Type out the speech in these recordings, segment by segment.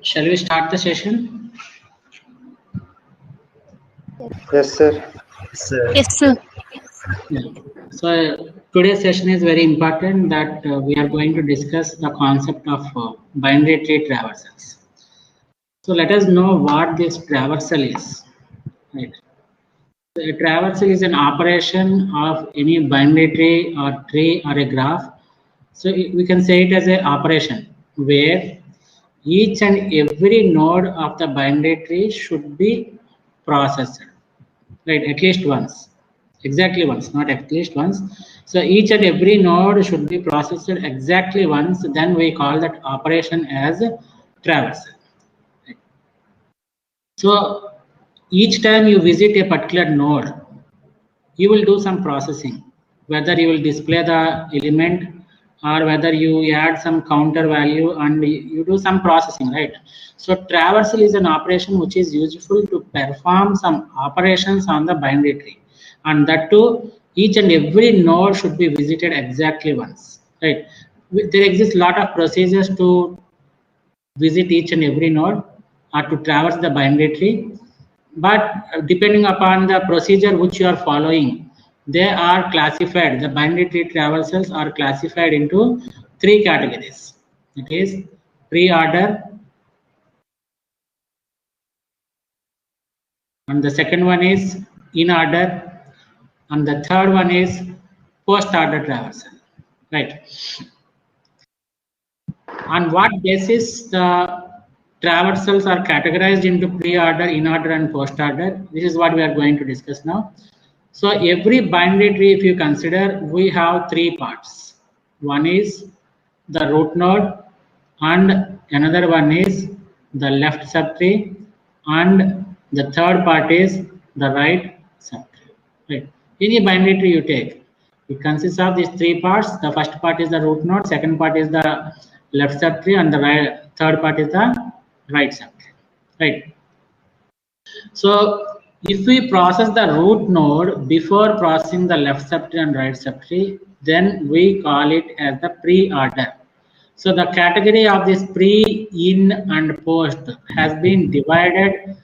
Shall we start the session? Yes, sir. Yes, sir. Yeah. So today's session is very important that we are going to discuss the concept of binary tree traversals. So let us know what this traversal is. Right. So a traversal is an operation of any binary tree or a graph. So we can say it as an operation where each and every node of the binary tree should be processed, right? At least once, exactly once, not at least once. So each and every node should be processed exactly once. Then we call that operation as traversal. Right? So each time you visit a particular node, you will do some processing, whether you will display the element or whether you add some counter value and you do some processing, right? So traversal is an operation which is useful to perform some operations on the binary tree, and that too each and every node should be visited exactly once, right? There exists a lot of procedures to visit each and every node or to traverse the binary tree, but depending upon the procedure which you are following, they are classified. The binary tree traversals are classified into three categories. It is pre-order, and the second one is in order, and the third one is post-order traversal. Right. On what basis the traversals are categorized into pre-order, in-order, and post-order? This is what we are going to discuss now. So every binary tree, if you consider, we have three parts. One is the root node, and another one is the left subtree, and the third part is the right subtree. Right. Any binary tree you take, it consists of these three parts. The first part is the root node, second part is the left subtree, and the third part is the right subtree. Right. So if we process the root node before processing the left subtree and right subtree, then we call it as the pre-order. So the category of this pre, in, and post has been divided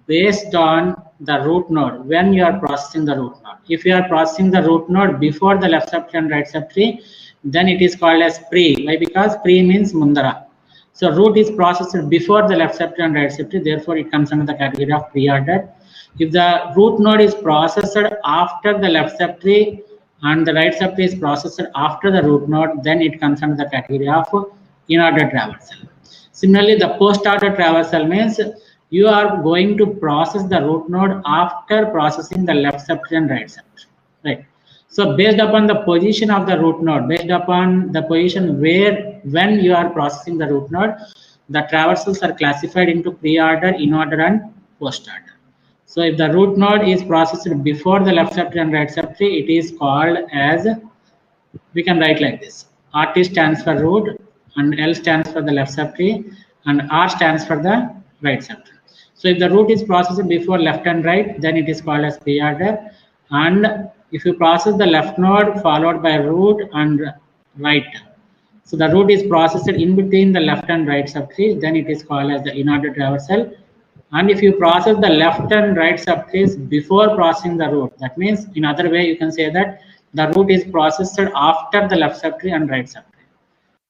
based on the root node when you are processing the root node. If you are processing the root node before the left subtree and right subtree, then it is called as pre. Why? Because pre means mundara. So root is processed before the left subtree and right subtree, therefore it comes under the category of pre-order. If the root node is processed after the left subtree and the right subtree is processed after the root node, then it comes under the category of in-order traversal. Similarly, the post-order traversal means you are going to process the root node after processing the left subtree and right subtree, right? So based upon the position of the root node, based upon the position when you are processing the root node, the traversals are classified into pre-order, in-order, and post-order. So if the root node is processed before the left subtree and right subtree, it is called as, we can write like this: RT stands for root, and L stands for the left subtree, and R stands for the right subtree. So if the root is processed before left and right, then it is called as pre-order. And if you process the left node followed by root and right, so the root is processed in between the left and right subtree, then it is called as the in-order traversal. And if you process the left and right subtrees before processing the root, that means in other way you can say that the root is processed after the left subtree and right subtree.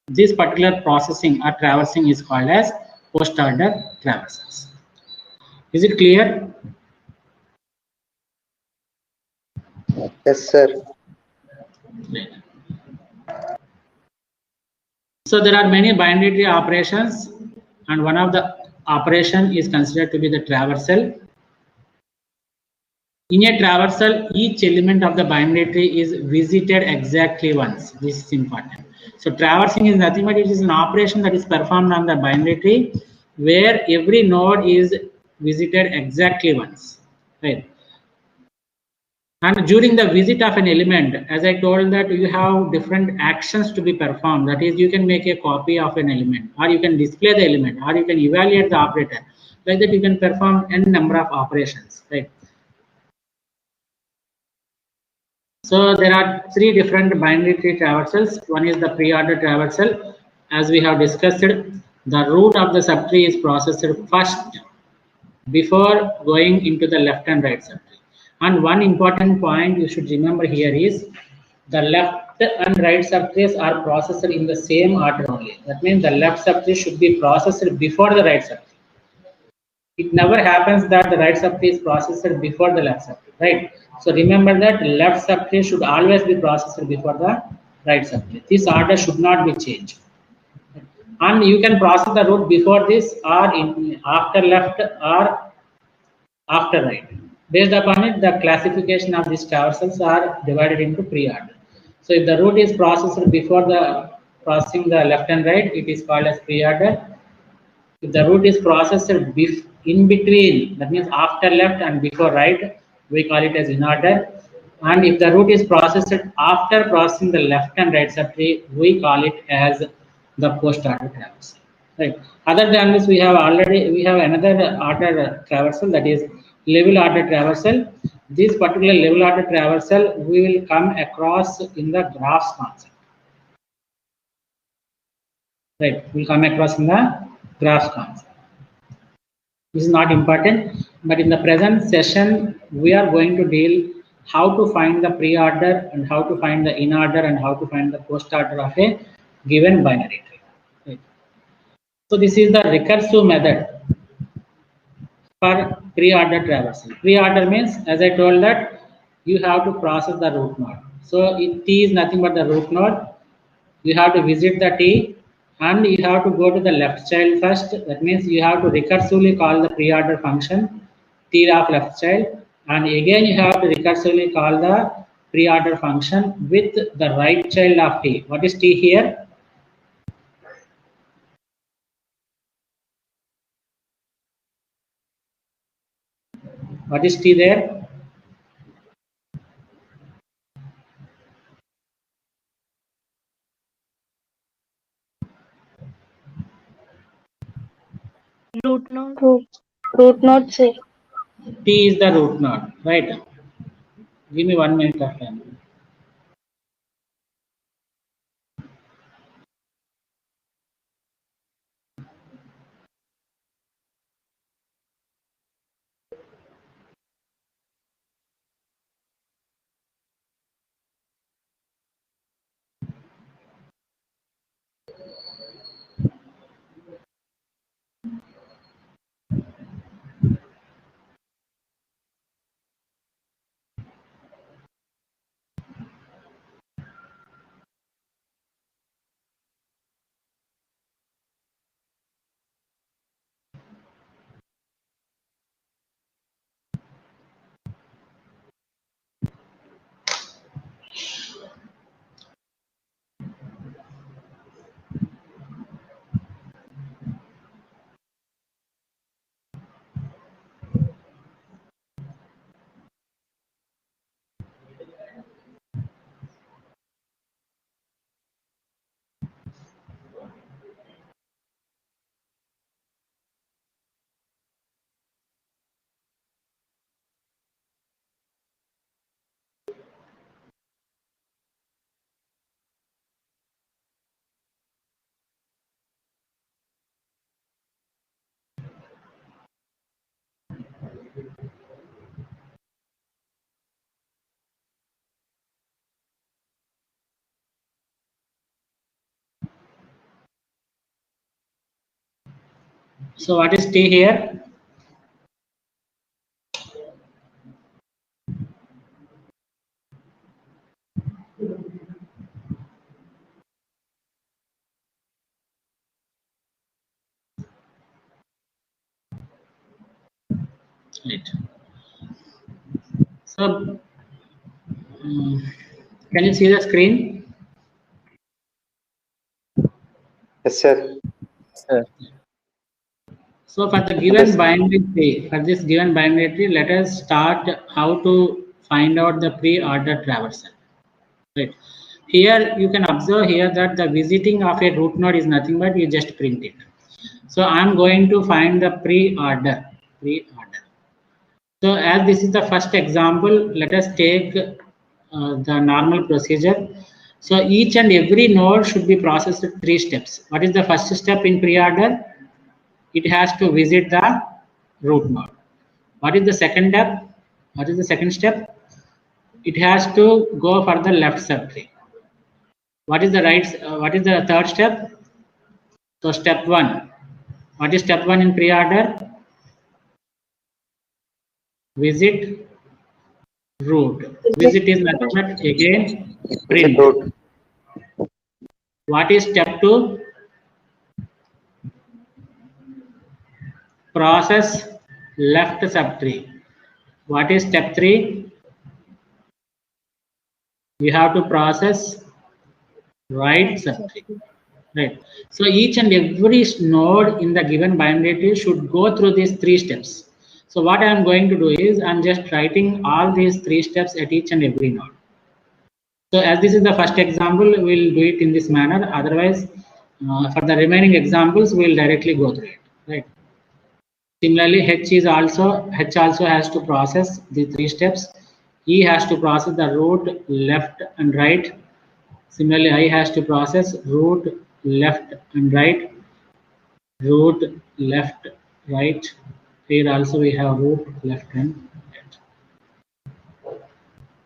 This particular processing or traversing is called as post-order traversals. Is it clear? Yes, sir. So there are many binary tree operations, and one of the operation is considered to be the traversal. In a traversal, each element of the binary tree is visited exactly once. This is important. So traversing is nothing but it is an operation that is performed on the binary tree where every node is visited exactly once, right? And during the visit of an element, as I told that you have different actions to be performed. That is, you can make a copy of an element, or you can display the element, or you can evaluate the operator. Like that, you can perform n number of operations, right? So there are three different binary tree traversals. One is the pre-order traversal, as we have discussed. the root of the subtree is processed first before going into the left and right subtree. And one important point you should remember here is the left and right subtrees are processed in the same order only. That means the left subtree should be processed before the right subtree. It never happens that the right subtree is processed before the left subtree, right? So remember that left subtree should always be processed before the right subtree. This order should not be changed. And you can process the root before this or after left or after right. Based upon it, the classification of these traversals are divided into pre-order. So if the root is processed before the processing the left and right, it is called as pre-order. If the root is processed in between, that means after left and before right, we call it as in order. And if the root is processed after processing the left and right subtree, we call it as the post-order traversal. Right. Other than this, we have another order traversal, that is level order traversal. This particular level order traversal we will come across in the graphs concept. Right, we'll come across in the graphs concept. This is not important, but in the present session, we are going to deal how to find the pre-order and how to find the in-order and how to find the post-order of a given binary tree. Right. So this is the recursive method for pre-order traversal. Pre-order means, as I told, that you have to process the root node. So T is nothing but the root node. You have to visit the T and you have to go to the left child first. That means you have to recursively call the pre-order function T of left child, and again you have to recursively call the pre-order function with the right child of T. What is T here? What is T there? Root node. Root node, sir. T is the root node, right? Give me 1 minute of time. So what is T here? Right. So can you see the screen? Yes, sir. Sir. So for the given binary tree, for this given binary tree, let us start how to find out the pre-order traversal. Right. Here you can observe here that the visiting of a root node is nothing but you just print it. So I'm going to find the pre-order. So as this is the first example, let us take the normal procedure. So each and every node should be processed at 3 steps. What is the first step in pre-order? It has to visit the root node. What is the second step? What is the second step? It has to go for the left subtree. What is the what is the third step? So step 1. What is step 1 in pre-order? Visit root. Visit is nothing but again print. Root. What is step 2? Process left subtree. What is step 3? We have to process right subtree. Right. So each and every node in the given binary tree should go through these 3 steps. So what I am going to do is I'm just writing all these 3 steps at each and every node. So as this is the first example, we'll do it in this manner. Otherwise, for the remaining examples, we'll directly go through it. Right. Similarly, H also has to process the 3 steps. E has to process the root, left and right. Similarly, I has to process root, left and right, root, left, right. Here also we have root, left and right.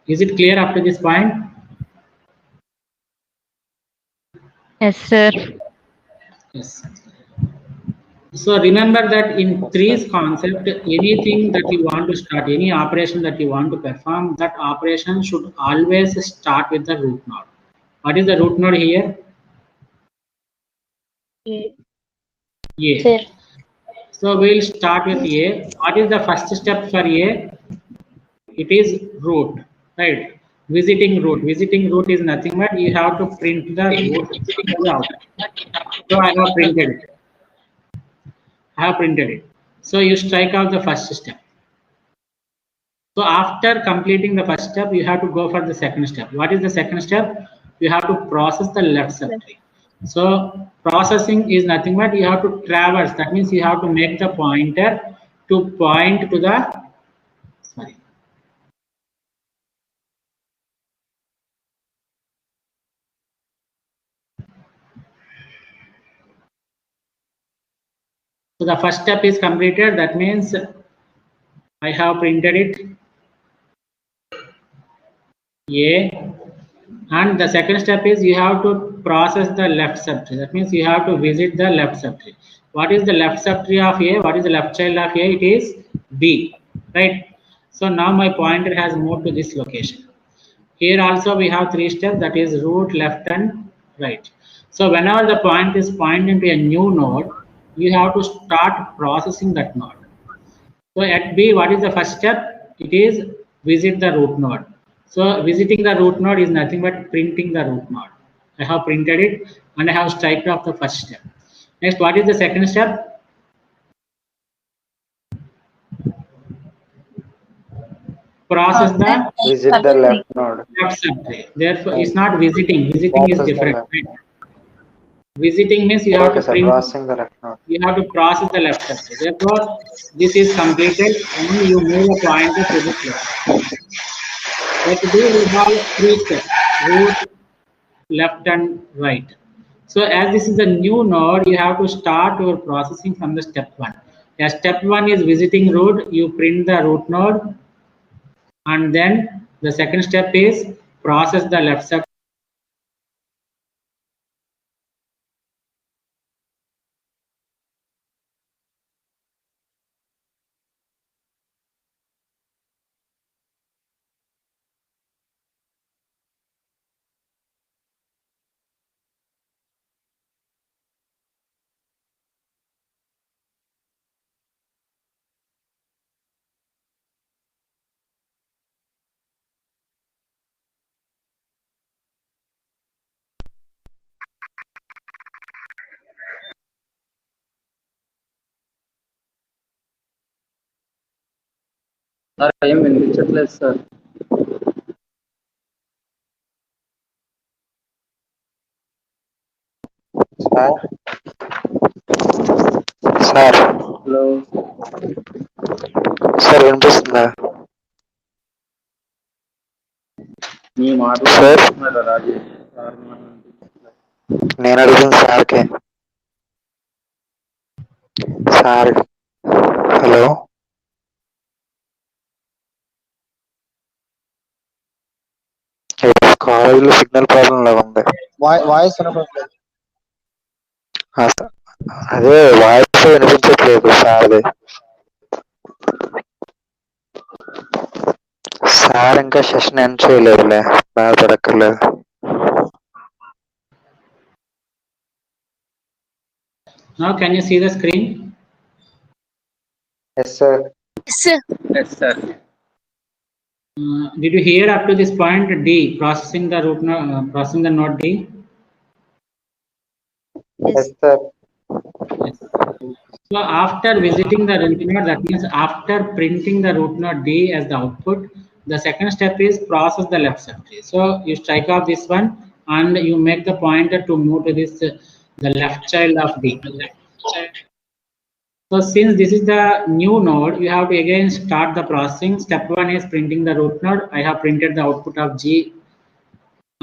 Is it clear up to this point? Yes, sir. Yes. So remember that in three's concept, anything that you want to start, any operation that you want to perform, that operation should always start with the root node. What is the root node here? A. A. Sir. So we'll start with A. What is the first step for A? It is root, right? Visiting root. Visiting root is nothing but you have to print the root out. So I have printed it. So you strike out the first step. So after completing the first step, you have to go for the second step. What is the second step? You have to process the left subtree. So processing is nothing but you have to traverse. That means you have to make the pointer to point to the, sorry. So the first step is completed. That means I have printed it A. And the second step is you have to process the left subtree. That means you have to visit the left subtree. What is the left subtree of A? What is the left child of A? It is B, right? So now my pointer has moved to this location. Here also we have 3 steps, that is root, left and right. So whenever the point is pointing to a new node, you have to start processing that node. So at B, what is the first step? It is visit the root node. So visiting the root node is nothing but printing the root node. I have printed it and I have striked off the first step. Next, what is the second step? Process the Visit the left node. left subtree. Therefore, it's not visiting. Visiting is different. Right? Visiting means you have to print. Processing the left node. You have to process the left subtree. Therefore, this is completed and you move a pointer to this left. What to do? We have 3 steps: root, left, and right. So as this is a new node, you have to start your processing from the step 1. As step 1 is visiting root, you print the root node, and then the second step is process the left subtree. Sir ఏం వినిపించట్లేదు sir. Sir hello sir వినిపిస్తుందా? మీ మాట్లాడుతున్నారా Rajesh? Sir నేను అడుగుతుంది సార్కే. Sir hello, కాలేజీలో signal problem లాగా ఉంది. వాయిస్ వినపడలేదు. అదే వాయిస్ వినిపించట్లేదు సార్ది. సార్ ఇంకా సెషన్ ఎండ్ చేయలేదులే, బాధపడక్కర్లేదు. Now can you see the screen? Yes sir. Yes sir. Did you hear up to this point D, processing the root node, processing the node D? Yes sir. Yes. So after visiting the root node, that means after printing the root node D as the output, the second step is process the left subtree. So you strike off this one and you make the pointer to move to this the left child of D. So since this is the new node, you have to again start the processing. Step 1 is printing the root node. I have printed the output of G,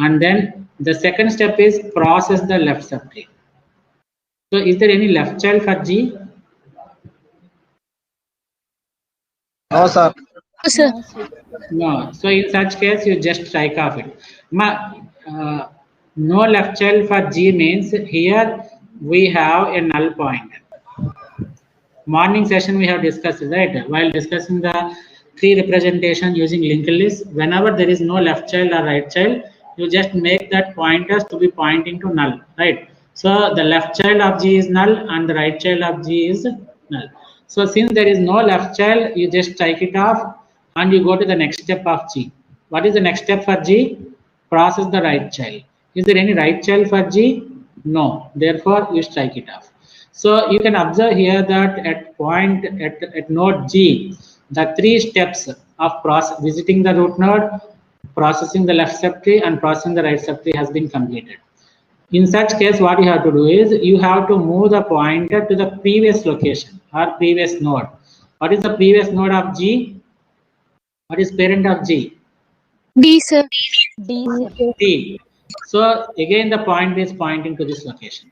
and then the second step is process the left subtree. So is there any left child for G? No sir. No. So in such case, you just strike off it. No left child for G means here we have a null point. Morning session we have discussed, right? While discussing the tree representation using linked list, whenever there is no left child or right child, you just make that pointers to be pointing to null, right? So the left child of G is null and the right child of G is null. So since there is no left child, you just strike it off and you go to the next step of G. What is the next step for G? Process the right child. Is there any right child for G? No. Therefore, you strike it off. So you can observe here that at node G, the 3 steps of visiting the root node, processing the left subtree, and processing the right subtree has been completed. In such case, what you have to do is you have to move the pointer to the previous location or previous node. What is the previous node of G? What is parent of G? D, sir. D. So again, the point is pointing to this location.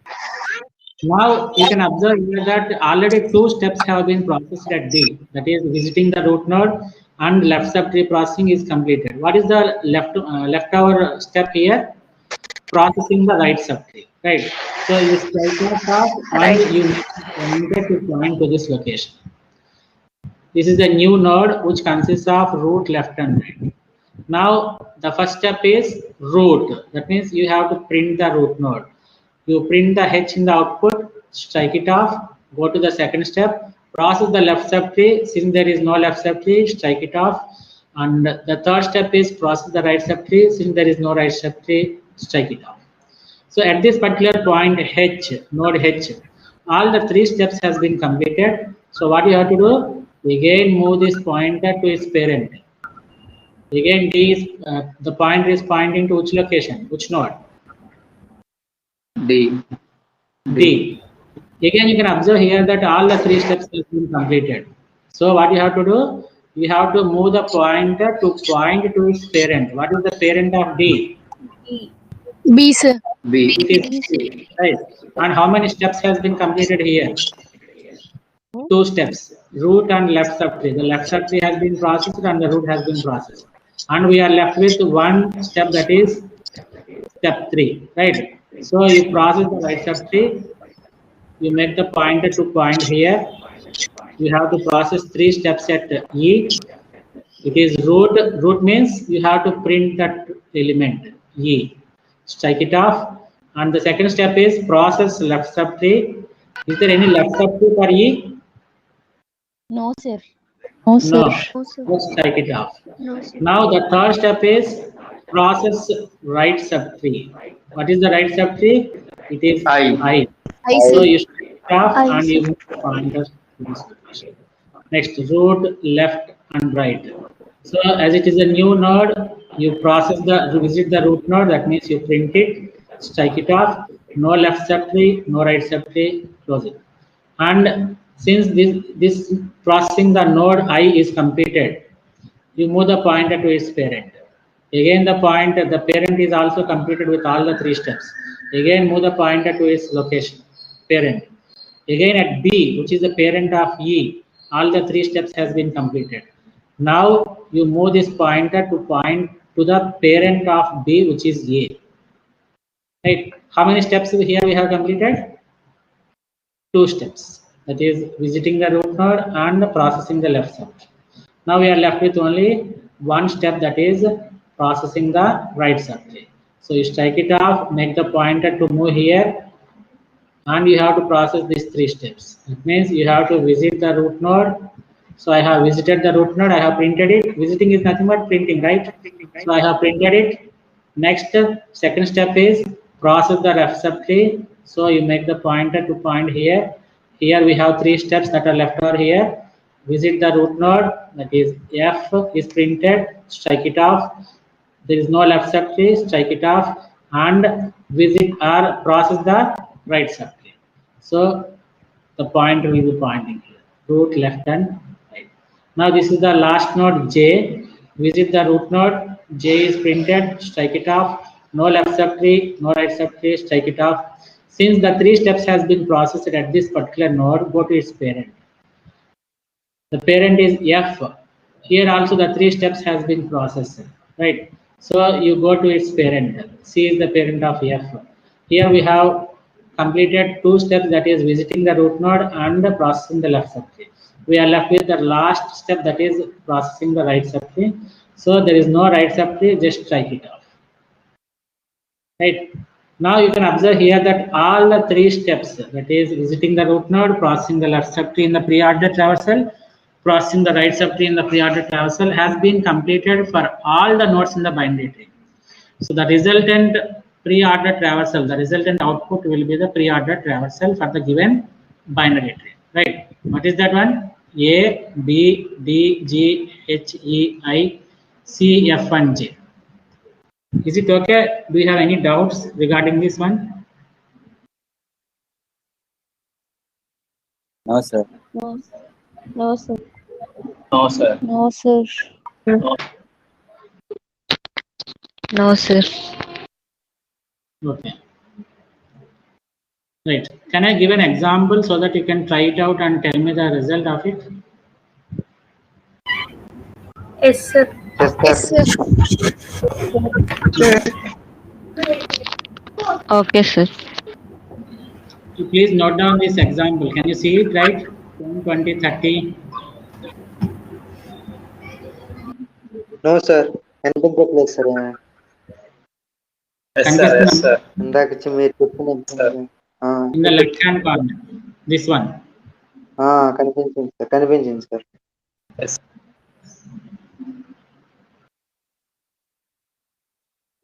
Now you can observe here that already 2 steps have been processed at D. That is visiting the root node and left subtree processing is completed. What is the leftover step here? Processing the right subtree, right? So you strike that off and you need to point to this location. This is a new node which consists of root, left, and right. Now the first step is root. That means you have to print the root node. You print the H in the output, strike it off, go to the second step, process the left subtree. Since there is no left subtree, strike it off. And the third step is process the right subtree. Since there is no right subtree, strike it off. So at this particular point H, node H, all the 3 steps has been completed. So what you have to do? Again move this pointer to its parent. Again D is, the pointer is pointing to which location, which node? D. D. Again, you can observe here that all the 3 steps have been completed. So what you have to do? You have to move the pointer to point to its parent. What is the parent of D? B, sir. B. It is C, right? And how many steps has been completed here? 2 steps. Root and left subtree. The left subtree has been processed and the root has been processed. And we are left with 1 step, that is step 3, right? So you process the right subtree, you make the pointer to point here. You have to process 3 steps at E. It is root. Root means you have to print that element E. Strike it off. And the second step is process left subtree. Is there any left subtree for E? No, sir. No. Let's strike it off. Now the third step is process right subtree. What is the right subtree? It is I. So you strike it off and you move the pointers to this location. Next, root, left, and right. So as it is a new node, you visit the root node. That means you print it, strike it off. No left subtree, no right subtree. Close it. And since this processing the node I is completed, you move the pointer to its parent. Again, the parent is also completed with all the 3 steps. Again, move the pointer to its location, parent. Again, at B, which is the parent of E, all the 3 steps has been completed. Now, you move this pointer to point to the parent of B, which is A. Right? How many steps here we have completed? 2 steps. That is visiting the root node and processing the left subtree. Now we are left with only 1 step, that is processing the right subtree. So you strike it off, make the pointer to move here, and you have to process these 3 steps. It means you have to visit the root node. So I have visited the root node, I have printed it. Visiting is nothing but printing, right? So I have printed it. Next, second step is process the ref subtree. So you make the pointer to point here. Here we have 3 steps that are left over here. Visit the root node, that is F is printed, strike it off. There is no left subtree, strike it off, and visit or process the right subtree. So the pointer will be pointing here, root left and right. Now this is the last node J. Visit the root node, J is printed, strike it off. No left subtree, no right subtree, strike it off. Since the 3 steps has been processed at this particular node, go to its parent. The parent is F. Here also the 3 steps has been processed, right? So you go to its parent. C is the parent of F. Here we have completed 2 steps, that is visiting the root node and processing the left subtree. We are left with the last step, that is processing the right subtree. So there is no right subtree, just strike it off. Right. Now you can observe here that all the 3 steps, that is visiting the root node, processing the left subtree in the pre-order traversal, processing the right subtree in the pre-order traversal, has been completed for all the nodes in the binary tree. So the resultant pre-order traversal, the resultant output will be the pre-order traversal for the given binary tree. Right. What is that one? A, B, D, G, H, E, I, C, F, and J. Is it okay? Do you have any doubts regarding this one? No, sir. No. No, sir. No, sir. No, sir. No, sir. Okay. Right. Can I give an example so that you can try it out and tell me the result of it? Yes, sir. Yes, sir. Okay, sir. So please note down this example. Can you see it, right? 10, 20, 30. No, sir. కనిపించట్లేదు sir Yes, sir. Yes, sir. ఇందాక వచ్చి మీరు చెప్పిన In the left hand corner. This one. కనిపించింది sir కనిపించింది sir Yes.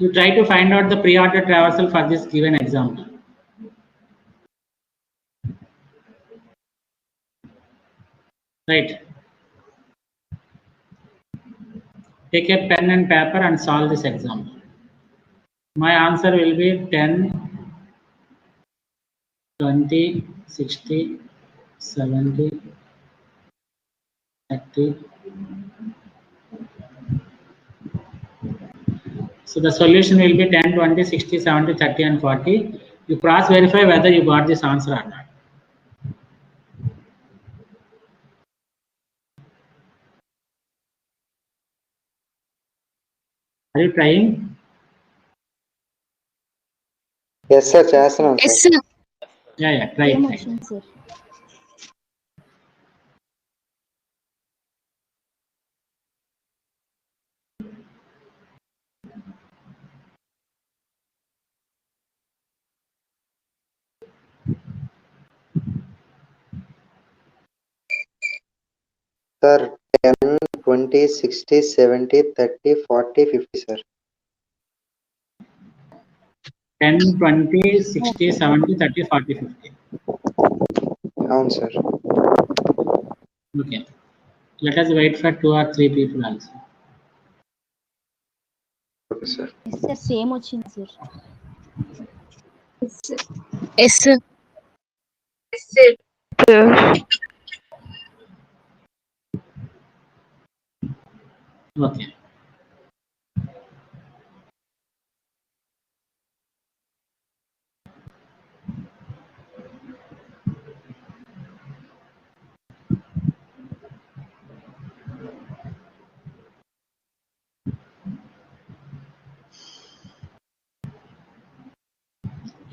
You try to find out the pre-order traversal for this given example. Right. Take a pen and paper and solve this example. My answer will be 10, 20, 60, 70, 30. So the solution will be 10, 20, 60, 70, 30, and 40. You cross verify whether you got this answer or not. Are you trying? Yes sir చేస్తున్నాను Yes, sir sir. Yeah, try it. Same Try it. option, sir. Sir 10, 20, 60, 70, 30, 40, 50 sir 10, 20, 60, 70, 30, 40, 50. అవును sir Okay. Let us wait for 2 or 3 people also. Okay sir Yes, sir. Same option, sir. Yes, sir. Yes, sir. Okay.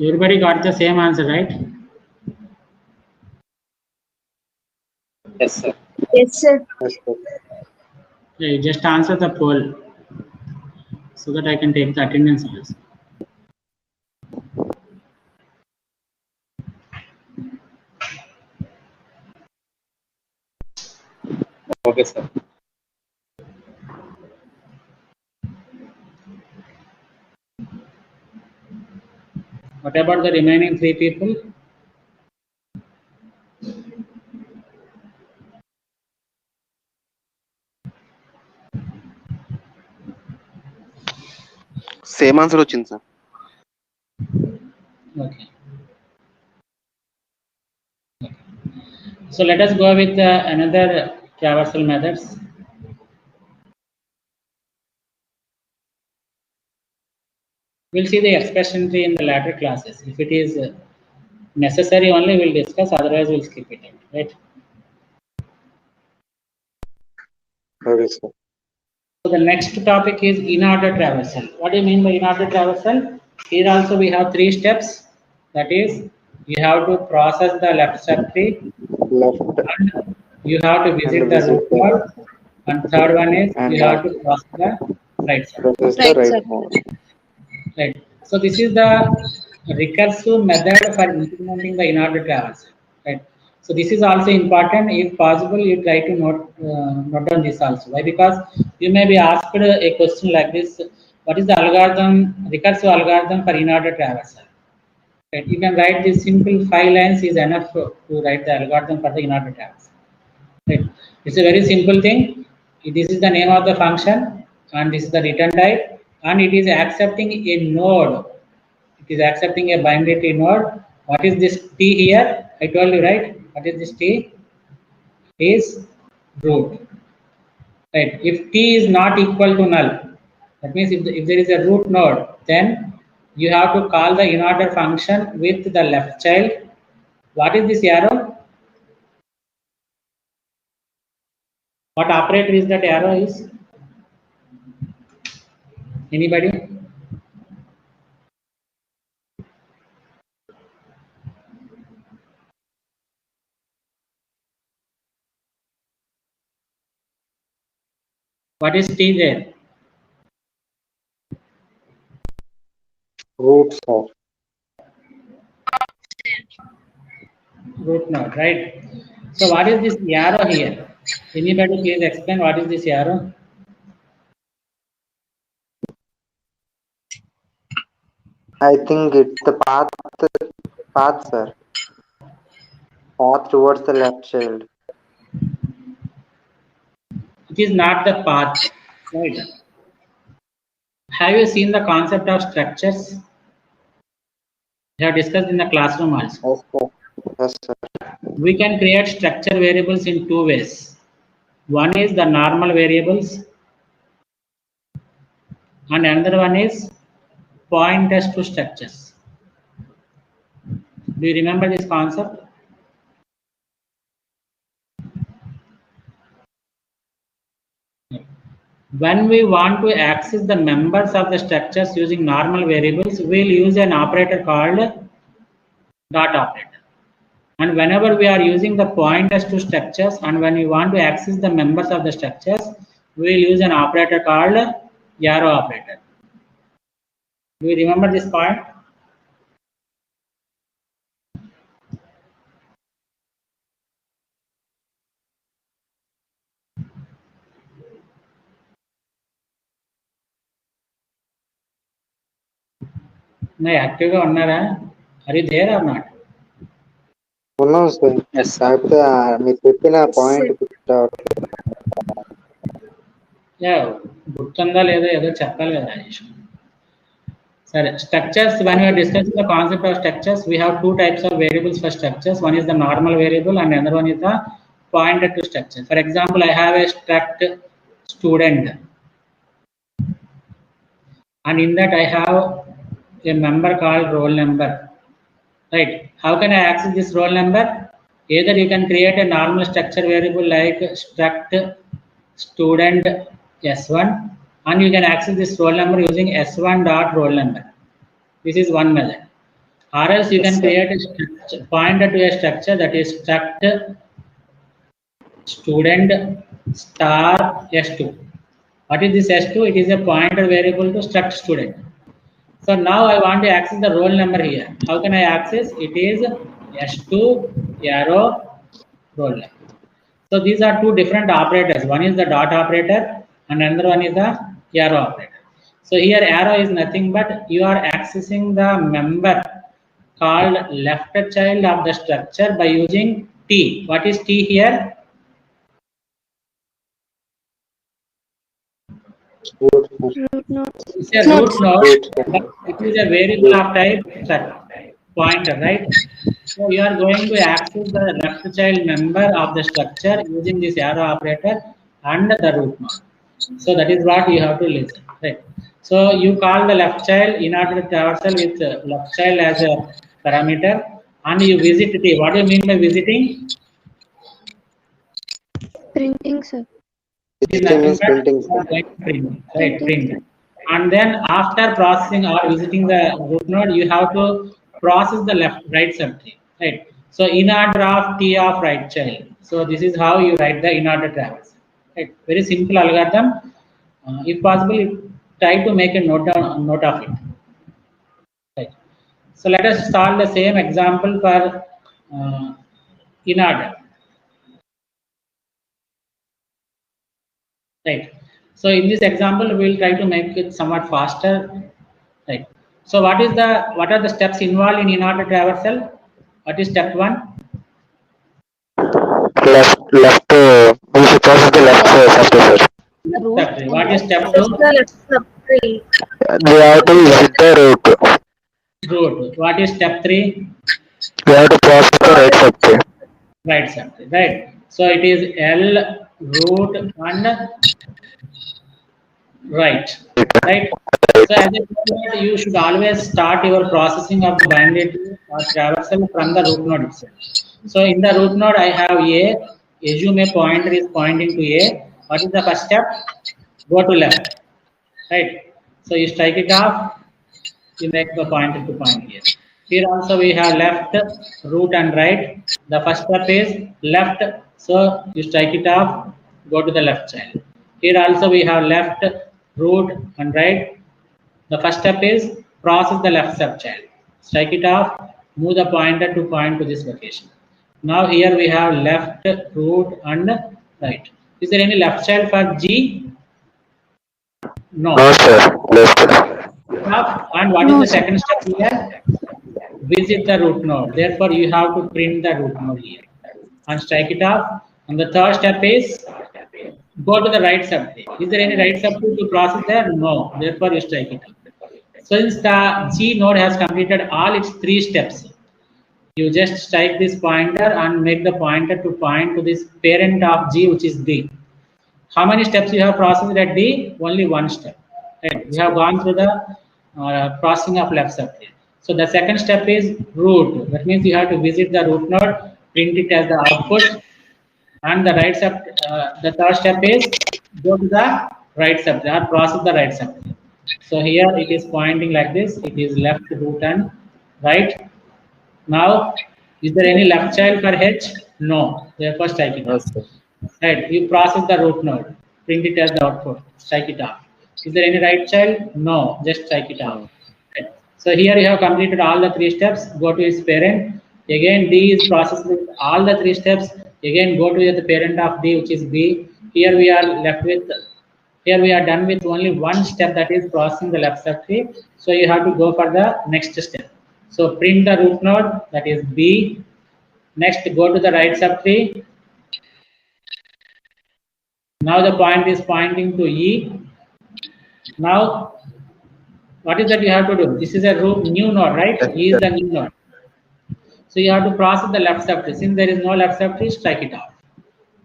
Everybody got the same answer, right? Yes, sir. Yes, sir. Yes, sir. Yeah, you just answer the poll so that I can take the attendance also. Okay, sir. What about the remaining 3 people? Same answer వచ్చింది sir. Okay. So let us go with another traversal methods. We'll see the expression tree in the later classes. If it is necessary only, we'll discuss, otherwise we'll skip it, right? Okay, sir. So the next topic is in-order traversal. What do you mean by in-order traversal? Here also we have 3 steps. That is, you have to process the left subtree, Left and you have to visit and the visit root node, and third one is and you have to cross the right side. process the Right, right sir. node. Right. So this is the recursive method for implementing the in-order traversal. Right. So this is also important. If possible, you try to note down this also. Why? Because you may be asked a question like this: what is the algorithm, recursive algorithm for in-order traversal? Right. You can write this simple 5 lines is enough to write the algorithm for the in-order traversal. Right. It's a very simple thing. This is the name of the function, and this is the return type, and it is accepting a node. It is accepting a binary tree node. What is this T here? I told you, right? What is this T? Is root. Right. If T is not equal to null, that means if there is a root node, then you have to call the in-order function with the left child. What is this arrow? What operator is that arrow is? Anybody? What is T there? Root, sir. Root node, right? So what is this arrow here? Anybody please explain what is this arrow? I think it's the path, sir. Path towards the left child. It is not the path, right? Have you seen the concept of structures? We have discussed in the classroom also. Yes, sir. Yes, sir. We can create structure variables in 2 ways. One is the normal variables, and another one is pointers to structures. Do you remember this concept? When we want to access the members of the structures using normal variables, we'll use an operator called dot operator. And whenever we are using the pointers to structures, and when we want to access the members of the structures, we'll use an operator called arrow operator. Do you remember this point? No, active ga unnara? Are you there or not? ఉన్నాం sir. Yes, sir. కాకపోతే మీరు చెప్పిన point yeah గుర్తుందా లేదా ఏదో చెప్పాలి కదా Rajesh. Sorry, structures. When we are discussing the concept of structures, we have 2 types of variables for structures. One is the normal variable, and another one is the pointer to structure. For example, I have a struct student, and in that I have a member called roll number. Right? How can I access this roll number? Either you can create a normal structure variable like struct student s1, and you can access this roll number using s1 dot roll number. This is one method. Or else you Yes, can sir. create a structure, pointer to a structure that is struct student star s2. What is this s2? It is a pointer variable to struct student. So now I want to access the roll number here. How can I access? It is s2 arrow roll number. So these are two different operators. One is the dot operator and another one is the arrow operator. So here arrow is nothing but you are accessing the member called left child of the structure by using T. What is T here? Root. Root node. It's a root node, Root. but it is a variable of type pointer, right? So you are going to access the left child member of the structure using this arrow operator and the root node. So that is what you have to listen, right? So you call the left child in order to traversal with left child as a parameter, and you visit T. What do you mean by visiting? Printing, sir. It is Visiting nothing means but printing, you are sir. going to print, right? Printing. Print. And then after processing or visiting the root node, you have to process the right subtree, right? So in order of T of right child. So this is how you write the in order traversal, right? Very simple algorithm. If possible, try to make a note of it. Right. So let us start the same example for in order. Right. So in this example, we will try to make it somewhat faster. Right. So what are the steps involved in order traversal? What is step 1? Left. We should process the left subtree, sir. Root Step 3. and What is left step side. 2? We have to visit the root. Root. What is step 3? We have to process the right subtree. Right subtree. Right. So it is L root and right. Right. So as I said, you should always start your processing of the binary or traversal from the root node itself. So in the root node, I have A. Assume a pointer is pointing to A. What is the first step? Go to left. Right. So you strike it off. You make the pointer to point here. Here also we have left, root and right. The first step is left. So you strike it off. Go to the left child. Here also we have left, root and right. The first step is process the left subchild. Strike it off, move the pointer to point to this location. Now here we have left, root and right. Is there any left child for G? No. No, sir. Left. And what is the second step here? Visit the root node. Therefore, you have to print the root node here and strike it off. And the third step is go to the right subtree. Is there any right subtree to process there? No. Therefore, you strike it off. So since the G node has completed all its 3 steps, you just strike this pointer and make the pointer to point to this parent of G, which is D. How many steps you have processed at D? Only one step. Right? We have gone through the processing of left subtree. So the second step is root. That means you have to visit the root node, print it as the output, and the the third step is go to the right subtree or process the right subtree. So here it is pointing like this. It is left, root and right. Now, is there any left child for H? No. Therefore, strike it off. Right. You process the root node, print it as the output, strike it off. Is there any right child? No. Just strike it off. Right. So here you have completed all the 3 steps. Go to its parent. Again, D is processed with all the 3 steps. Again, go to the parent of D, which is B. Here we are left with. Here we are done with only one step, that is processing the left subtree. So you have to go for the next step. So print the root node, that is B. Next, go to the right subtree. Now the point is pointing to E. Now, what is that you have to do? This is a new node, right? E is the new node. So you have to process the left subtree. Since there is no left subtree, strike it off.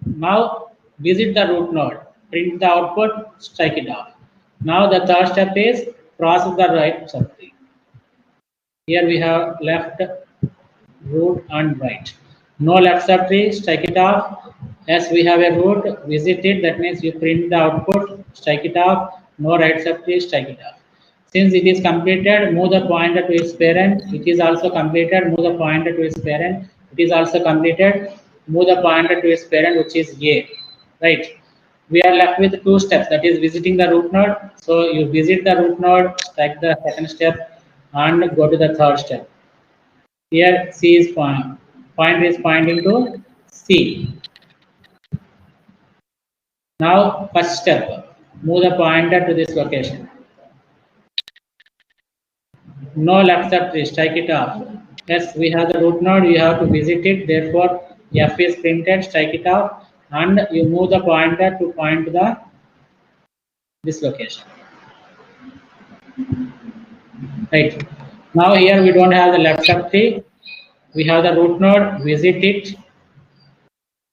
Now visit the root node, print the output, strike it off. Now the third step is process the right subtree. Here we have left, root and right. No left subtree, strike it off. As we have a root, visit it. That means you print the output, strike it off. No right subtree, strike it off. Since it is completed, move the pointer to its parent. It is also completed, move the pointer to its parent. It is also completed, move the pointer to its parent, which is A. Right? We are left with two steps, that is visiting the root node. So you visit the root node, strike the second step, and go to the third step. Here C is pointer is pointing to C. Now first step, move the pointer to this location. No left subtree, strike it off. Yes, we have the root node, you have to visit it, therefore F is printed, strike it off, and you move the pointer to point to this location. Right. Now here we don't have the left subtree, we have the root node, visit it,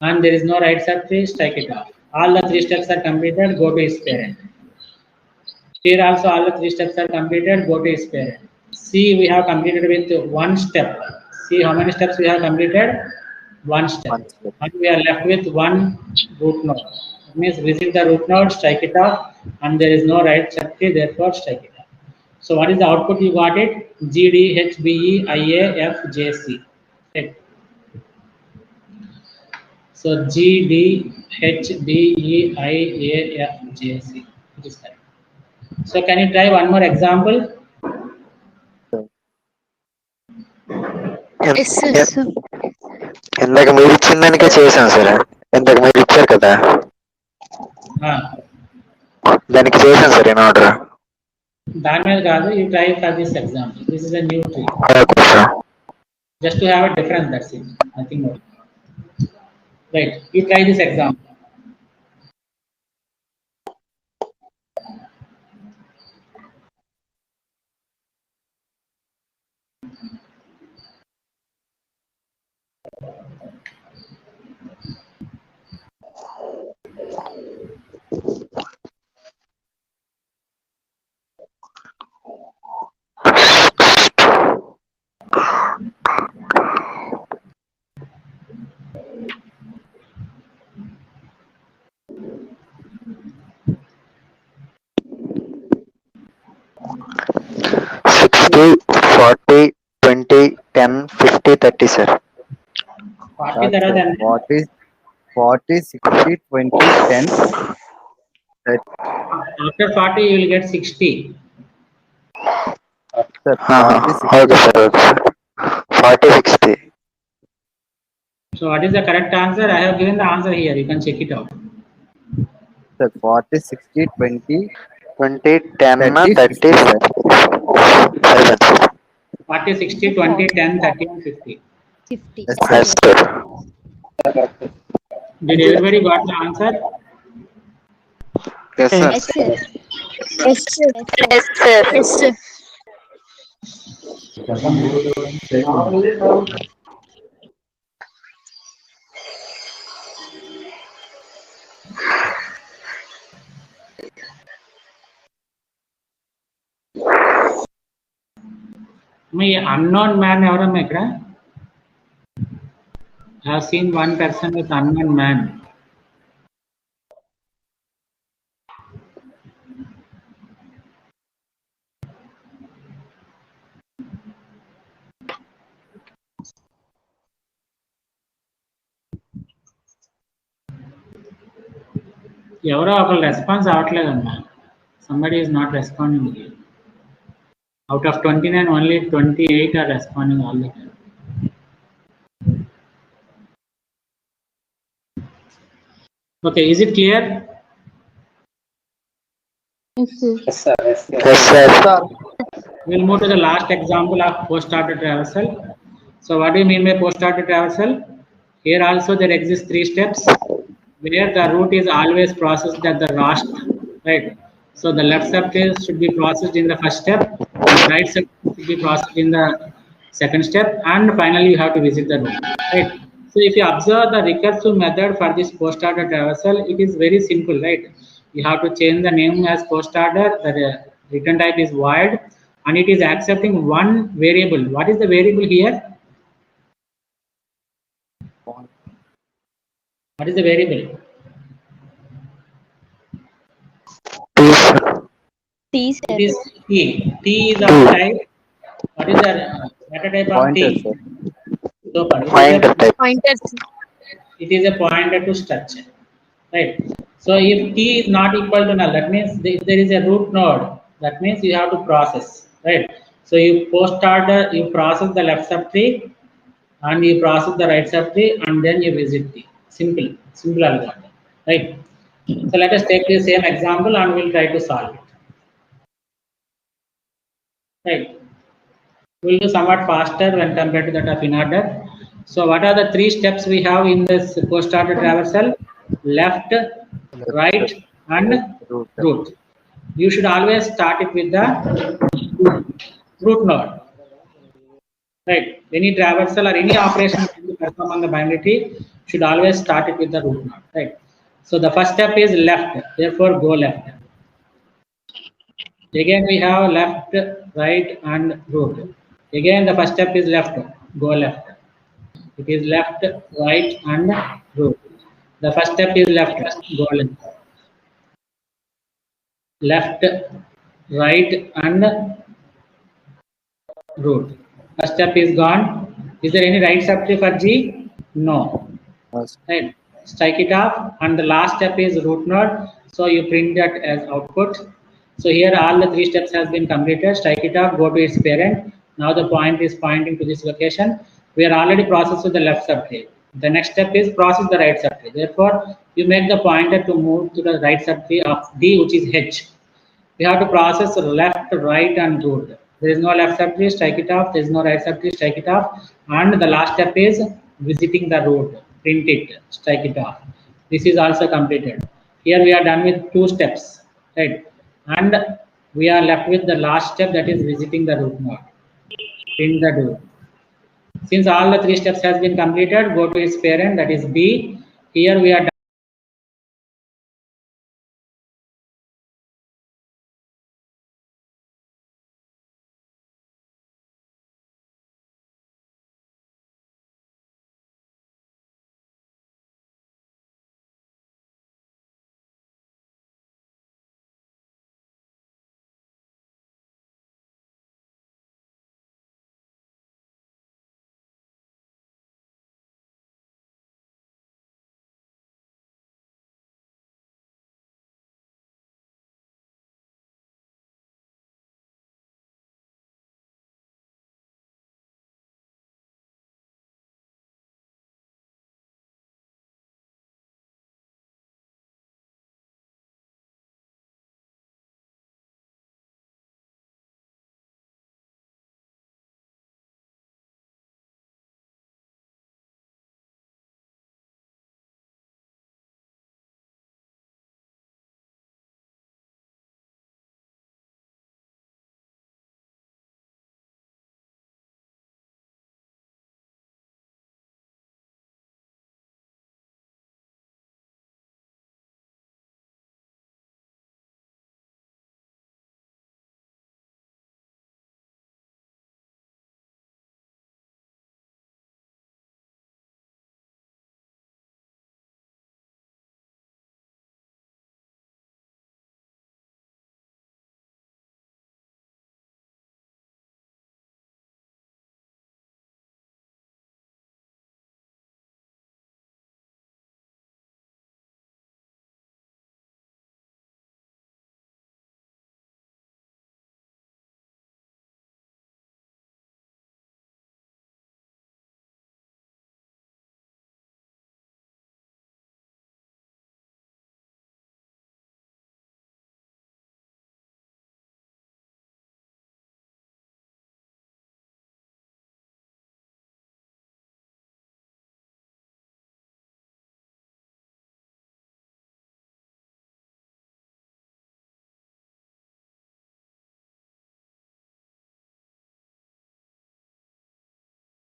and there is no right subtree, strike it off. All the three steps are completed, go to its parent. Here also all the three steps are completed, go to its parent. See, we have completed with one step. See how many steps we have completed? One step. And we are left with one root node. It means visit the root node, strike it off, and there is no right subtree, therefore strike it off. So what is the output you got it? G, D, H, B, E, I, A, F, J, C. Right. So G, D, H, B, E, I, A, F, J, C. It is correct. So can you try one more example? Yes, sir. ఇందాక మీరు ఇచ్చిన దానికే చేశాం sir. ఇందాక మీరు ఇచ్చారు కదా, దానికి చేశాను సార్ ఇన్ ఆర్డర్. దాని మీద కాదు, you try for this example. This is a new tree. Okay sir. Just to have a difference, that's it. Nothing more. Right. You try this example. $40, $20, $10, $50, $30 sir. 40 తర్వాత ఎంత? 40, 60, 20, 10. After 40 you will get 60. Sir, okay sir, okay sir. 40, 60. So what is the correct answer? I have given the answer here. You can check it out. Sir, 40, 60, 20, 20, 10, 30, 30, 40, 60, 20, 10, 30 and 50. 50. Yes, yes sir. Did everybody got the answer? Yes, sir. Yes, sir. Yes, sir. Yes, sir. Yes, sir. Me unknown man ఎవరమ్మా ఇక్కడ? I have seen one person with unknown man. ఎవరో ఒకరు response అవ్వట్లేదమ్మా. Somebody is not responding here. Out of 29, only 28 are responding all the time. Okay, is it clear? Yes, sir. Yes, sir. Yes, sir. Yes sir. We'll move to the last example of post-order traversal. So what do you mean by post-order traversal? Here also there exist three steps where the root is always processed at the last, right? So the left subtree should be processed in the first step, the right subtree should be processed in the second step, and finally you have to visit the root, right? So if you observe the recursive method for this post-order traversal, it is very simple, right? You have to change the name as post-order, the return type is void, and it is accepting one variable. What is the variable here? What is the variable? Please sir. T, sir. It is T. T is of type. What is the data type of Pointer, T? sir. So Pointer type. Pointers. it is a pointer to structure, right? So if T is not equal to null, that means if there is a root node, that means you have to process, right? So you post order, you process the left subtree, and you process the right subtree, and then you visit T. Simple algorithm, right? So let us take the same example and we'll try to solve it, right? We'll do somewhat faster when compared to that of in-order. So what are the 3 steps we have in this post-order traversal? Left, right, and root. You should always start it with the root node, right? Any traversal or any operation you perform on the binary tree should always start it with the root node, right? So the first step is left, therefore go left. Again we have left, right, and root. Again the first step is left, go left. It is left, right, and root. The first step is left, go left. Left, right, and root. First step is gone. Is there any right subtree for G? No. Right. Strike it off, and the last step is root node. So you print that as output. So here all the 3 steps has been completed. Strike it off, go to its parent. Now the point is pointing to this location. We are already processed with the left subtree. The next step is process the right subtree. Therefore, you make the pointer to move to the right subtree of D, which is H. We have to process left, right, and root. There is no left subtree, strike it off. There is no right subtree, strike it off. And the last step is visiting the root. Print it, strike it off. This is also completed. Here we are done with 2 steps, right? And we are left with the last step, that is visiting the root node. Print the root. Since all the 3 steps has been completed, go to its parent, that is B. Here we are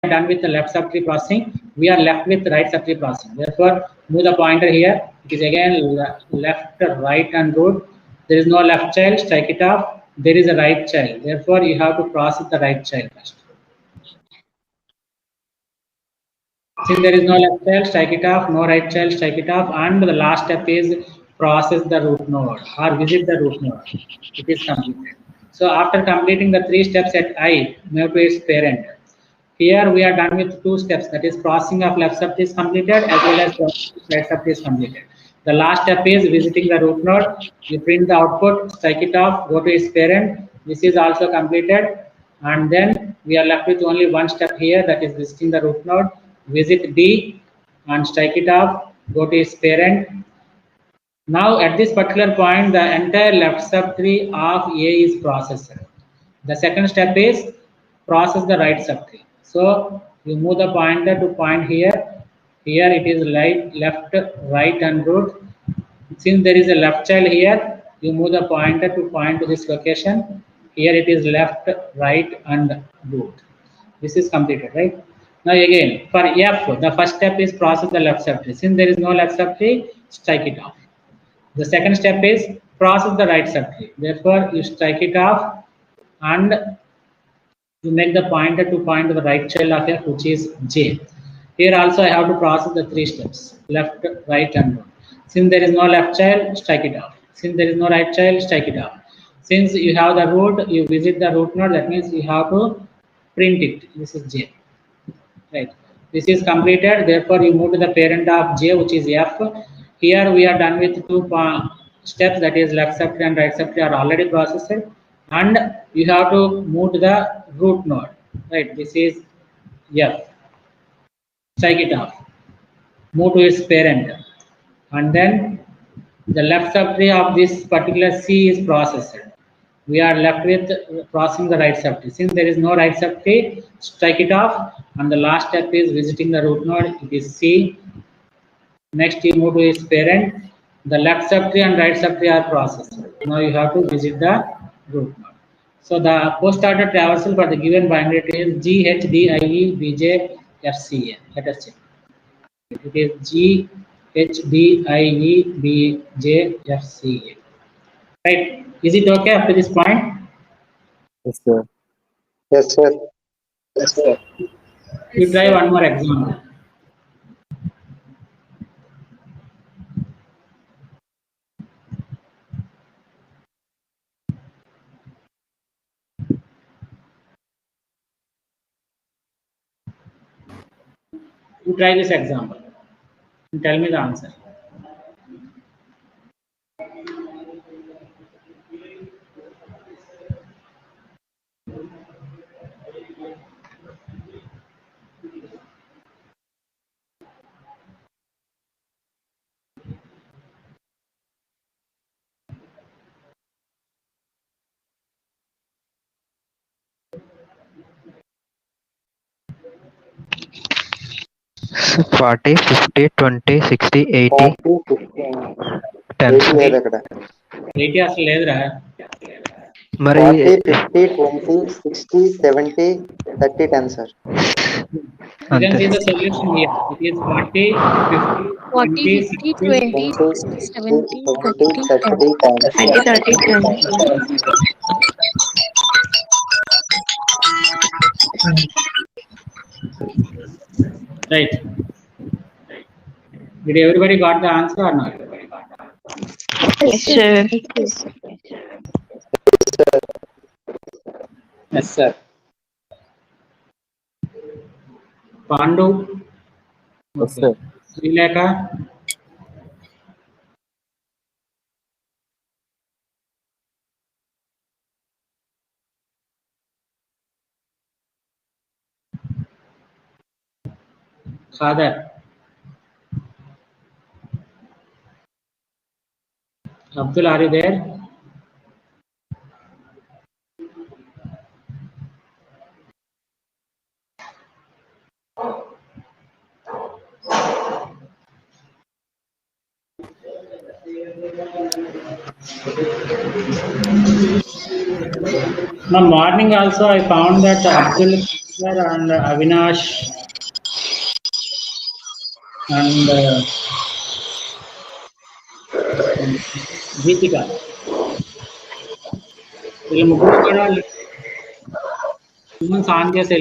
done with the left subtree processing. We are left with right subtree processing. Therefore, move the pointer here. It is again left, right, and root. There is no left child, strike it off. There is a right child. Therefore, you have to process the right child first. Since there is no left child, strike it off. No right child, strike it off. And the last step is process the root node or visit the root node. It is completed. So after completing the 3 steps at I, move to its parent. Here we are done with 2 steps, that is processing of left subtree is completed as well as right subtree is completed. The last step is visiting the root node. You print the output, strike it off, go to its parent. This is also completed, and then we are left with only 1 step here, that is visiting the root node. Visit D and strike it off, go to its parent. Now at this particular point, the entire left subtree of A is processed. The second step is process the right subtree. So you move the pointer to point here. Here it is left, right, and root. Since there is a left child here, you move the pointer to point to this location. Here it is left, right, and root. This is completed, right? Now again, for F, the first step is process the left subtree. Since there is no left subtree, strike it off. The second step is process the right subtree. Therefore, you strike it off and you make the pointer to point to the right child of F, which is J. Here also I have to process the 3 steps, left, right, and root. Since there is no left child, strike it off. Since there is no right child, strike it off. Since you have the root, you visit the root node, that means you have to print it. This is J. Right. This is completed. Therefore, you move to the parent of J, which is F. Here we are done with 2 steps, that is left subtree and right subtree are already processed, and you have to move to the root node. Right. This is F. Strike it off. Move to its parent, and then the left subtree of this particular C is processed. We are left with processing the right subtree. Since there is no right subtree, strike it off, and the last step is visiting the root node. It is C. Next, you move to its parent. The left subtree and right subtree are processed. Now you have to visit the root node. So the post-order traversal for the given binary tree is G, H, D, I, E, B, J, F, C, A. Let us check. It is G, H, D, I, E, B, J, F, C, A. Right? Is it okay up to this point? Yes, sir. Yes, sir. Yes, sir. You try one more example. You try this example and tell me the answer. So 40, 50, 20, 60, 80, 40, 15. 10. 80 లేదు అక్కడ. 80 అసలు లేదురా. మరి 40, 50, 20, 60, 70, 30, 10, sir. You can see the solution here. It is 40, 50, 40, 20, 50, 60, 20, 70, 20, 30, 30, 10. 30, 20. Right. Did everybody got the answer or not? Yes, sir. Yes, sir. Pandu? Yes, sir. Srilekha? Father? Abdul, are you there? Now morning also I found that Abdul and Avinash and Deepika. వీళ్ళు ముగ్గురు కూడా humans on చేసి